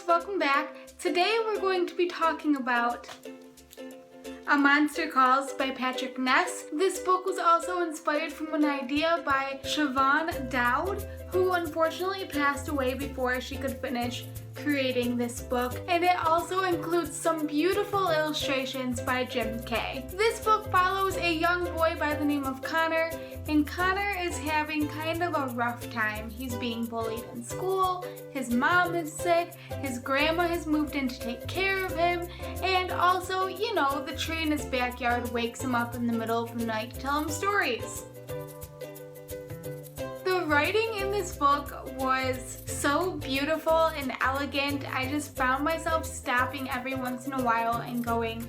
guys, welcome back. Today we're going to be talking about A Monster Calls by Patrick Ness. This book was also inspired from an idea by Siobhan Dowd, who unfortunately passed away before she could finish creating this book, and it also includes some beautiful illustrations by Jim Kay. This book follows a young boy by the name of Connor, and Connor is having kind of a rough time. He's being bullied in school, his mom is sick, his grandma has moved in to take care of him, and also, you know, the tree in his backyard wakes him up in the middle of the night to tell him stories. The writing in this book was so beautiful and elegant. I just found myself stopping every once in a while and going,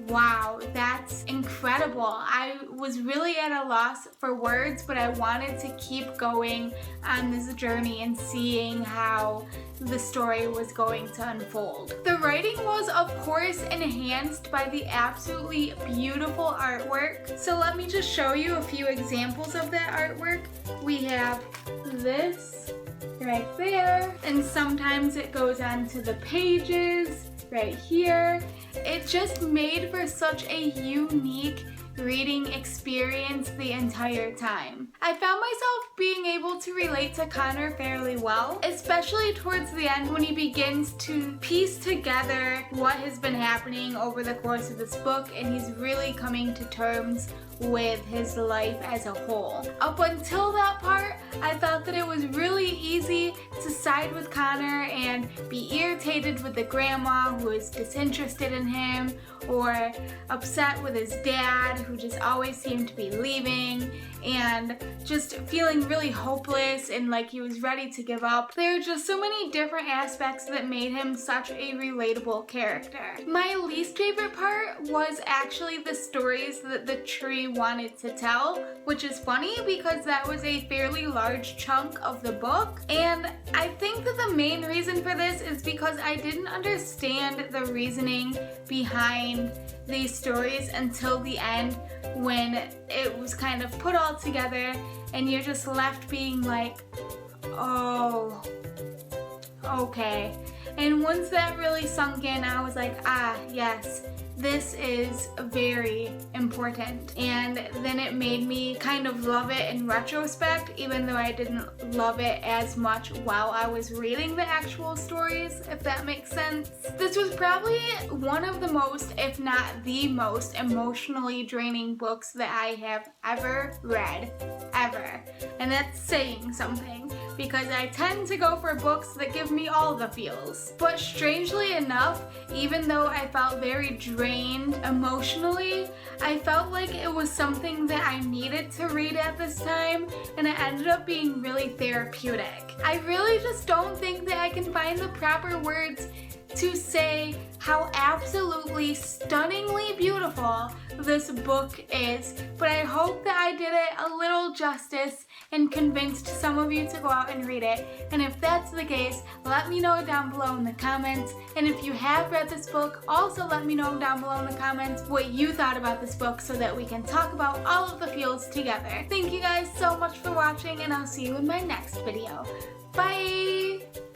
wow, that's incredible. I was really at a loss for words, but I wanted to keep going on this journey and seeing how the story was going to unfold. The writing was, of course, enhanced by the absolutely beautiful artwork. So let me just show you a few examples of that artwork. We have this right there, and sometimes it goes on to the pages right here. It just made for such a unique reading experience the entire time. I found myself being able to relate to Connor fairly well, especially towards the end when he begins to piece together what has been happening over the course of this book, and he's really coming to terms with his life as a whole. Up until that part, I thought that it was really easy to side with Connor and be irritated with the grandma who is disinterested in him, or upset with his dad who just always seemed to be leaving, and just feeling really hopeless and like he was ready to give up. There are just so many different aspects that made him such a relatable character. My least favorite part was actually the stories that the tree wanted to tell, which is funny because that was a fairly large chunk of the book, and I think that the main reason for this is because I didn't understand the reasoning behind these stories until the end, when it was kind of put all together and you're just left being like, oh, okay. And once that really sunk in, I was like, ah, yes, this is very important. And then it made me kind of love it in retrospect, even though I didn't love it as much while I was reading the actual stories, if that makes sense. This was probably one of the most, if not the most, emotionally draining books that I have ever read, ever. And that's saying something, because I tend to go for books that give me all the feels. But strangely enough, even though I felt very drained emotionally, I felt like it was something that I needed to read at this time, and it ended up being really therapeutic. I really just don't think that I can find the proper words to say how absolutely stunningly beautiful this book is, but I hope that I did it a little justice and convinced some of you to go out and read it. And if that's the case, let me know down below in the comments. And if you have read this book, also let me know down below in the comments what you thought about this book so that we can talk about all of the feels together. Thank you guys so much for watching, and I'll see you in my next video. Bye!